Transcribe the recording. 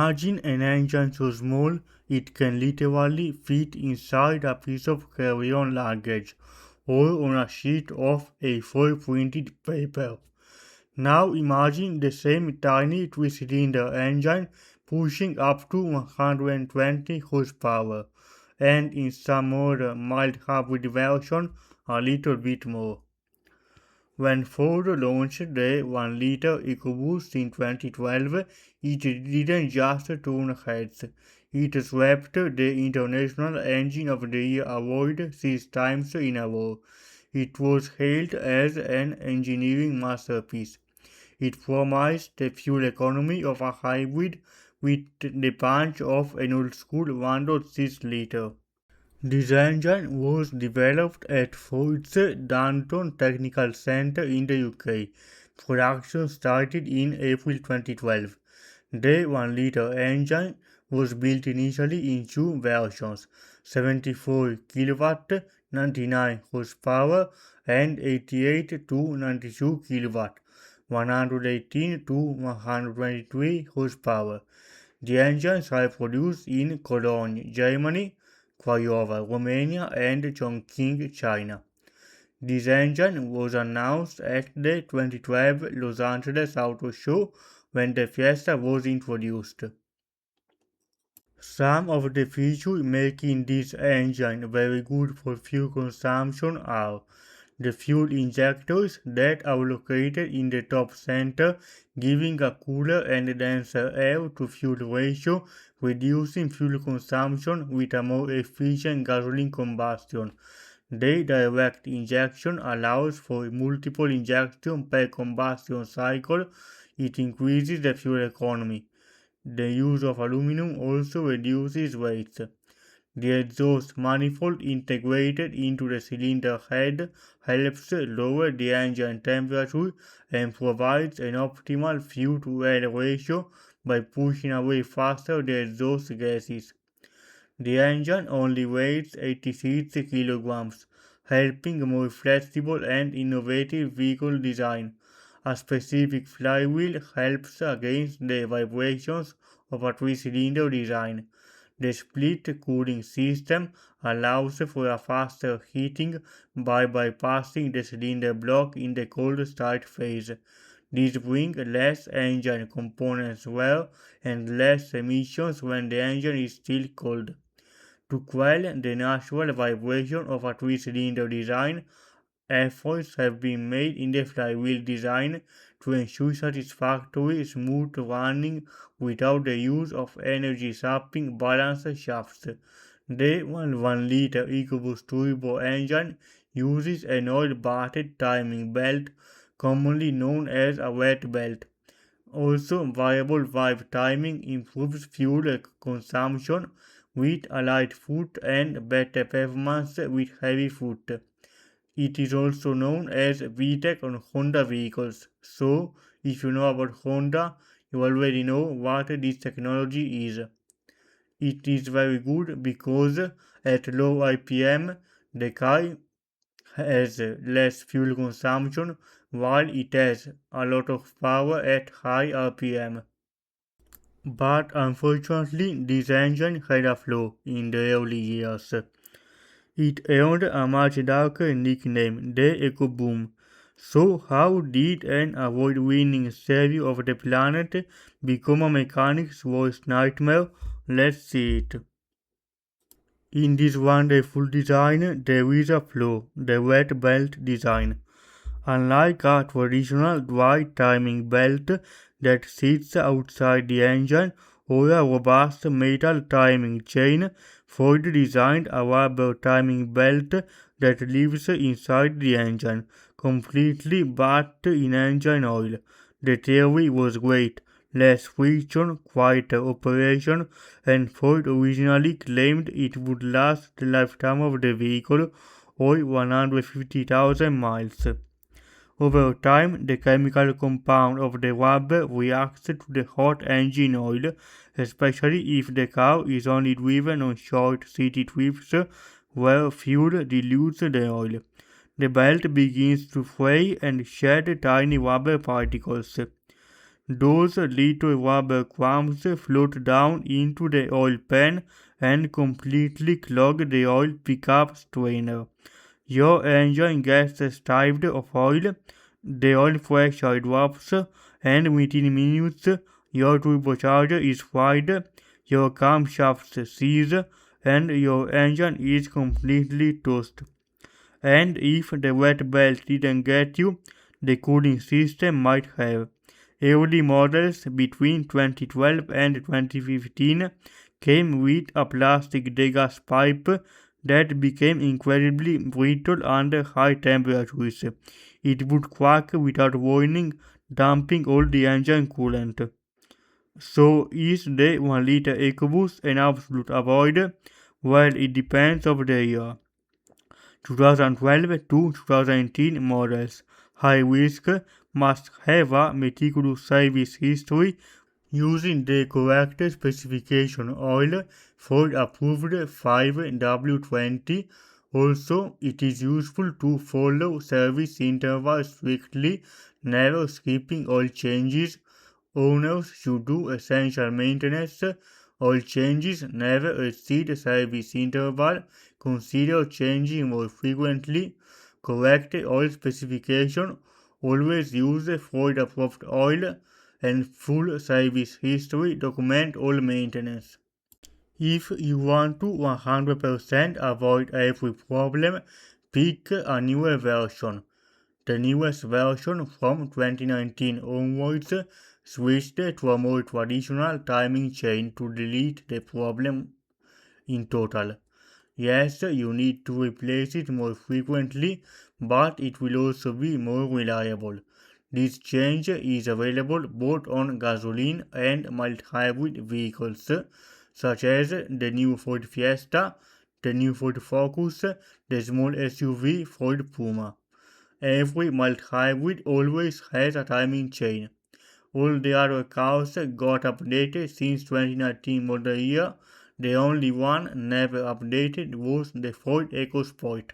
Imagine an engine so small it can literally fit inside a piece of carry-on luggage or on a sheet of A4 printed paper. Now imagine the same tiny three-cylinder engine pushing up to 120 horsepower, and in some other mild hybrid version a little bit more. When Ford launched the 1.0 EcoBoost in 2012, it didn't just turn heads. It swept the International Engine of the Year award 6 times in a row. It was hailed as an engineering masterpiece. It promised the fuel economy of a hybrid with the punch of an old-school 1.6 liter. This engine was developed at Ford's Danton Technical Centre in the UK. Production started in April 2012. The 1-liter engine was built initially in two versions, 74 kW, 99 horsepower, and 88 to 92 kW, 118 to 123 horsepower. The engines are produced in Cologne, Germany, Craiova, Romania, and Chongqing, China. This engine was announced at the 2012 Los Angeles Auto Show when the Fiesta was introduced. Some of the features making this engine very good for fuel consumption are the fuel injectors that are located in the top center, giving a cooler and denser air to fuel ratio, reducing fuel consumption with a more efficient gasoline combustion. The direct injection allows for multiple injections per combustion cycle. It increases the fuel economy. The use of aluminum also reduces weight. The exhaust manifold integrated into the cylinder head helps lower the engine temperature and provides an optimal fuel-to-air ratio by pushing away faster the exhaust gases. The engine only weighs 86 kilograms, helping a more flexible and innovative vehicle design. A specific flywheel helps against the vibrations of a three-cylinder design. The split cooling system allows for a faster heating by bypassing the cylinder block in the cold start phase. This brings less engine components wear and less emissions when the engine is still cold. To quell the natural vibration of a three-cylinder design, efforts have been made in the flywheel design to ensure satisfactory smooth running without the use of energy-sapping balance shafts. The 1.1-liter EcoBoost turbo engine uses an oil-batted timing belt, commonly known as a wet belt. Also, variable valve timing improves fuel consumption with a light foot and better performance with heavy foot. It is also known as VTEC on Honda vehicles. So, if you know about Honda, you already know what this technology is. It is very good because at low RPM the car has less fuel consumption while it has a lot of power at high RPM. But unfortunately, this engine had a flaw in the early years. It earned a much darker nickname, the EcoBoom. So how did an award-winning savior of the planet become a mechanic's worst nightmare? Let's see it. In this wonderful design, there is a flaw, the wet belt design. Unlike a traditional dry timing belt that sits outside the engine or a robust metal timing chain, Ford designed a rubber timing belt that lives inside the engine, completely bathed in engine oil. The theory was great. Less friction, quieter operation, and Ford originally claimed it would last the lifetime of the vehicle, or 150,000 miles. Over time, the chemical compound of the rubber reacts to the hot engine oil, especially if the car is only driven on short city trips where fuel dilutes the oil. The belt begins to fray and shed tiny rubber particles. Those little rubber crumbs float down into the oil pan and completely clog the oil pickup strainer. Your engine gets starved of oil, the oil pressure drops, and within minutes your turbocharger is fried, your camshafts seize, and your engine is completely toast. And if the wet belt didn't get you, the cooling system might have. Early models between 2012 and 2015 came with a plastic degas pipe that became incredibly brittle under high temperatures. It would crack without warning, dumping all the engine coolant. So is the 1 liter EcoBoost an absolute avoid? Well, it depends on the year. 2012 to 2018 models. High risk, must have a meticulous service history using the correct specification oil for approved 5W20. Also, it is useful to follow service intervals strictly, never skipping oil changes. Owners should do essential maintenance. Oil changes never exceed service interval. Consider changing more frequently. Correct oil specification. Always use Ford approved oil and full service history. Document all maintenance. If you want to 100% avoid every problem, pick a newer version. The newest version from 2019 onwards switched to a more traditional timing chain to delete the problem in total. Yes, you need to replace it more frequently, but it will also be more reliable. This change is available both on gasoline and mild hybrid vehicles, such as the new Ford Fiesta, the new Ford Focus, the small SUV Ford Puma. Every mild hybrid always has a timing chain. All the other cars got updated since 2019 model year. The only one never updated was the Ford EcoSport.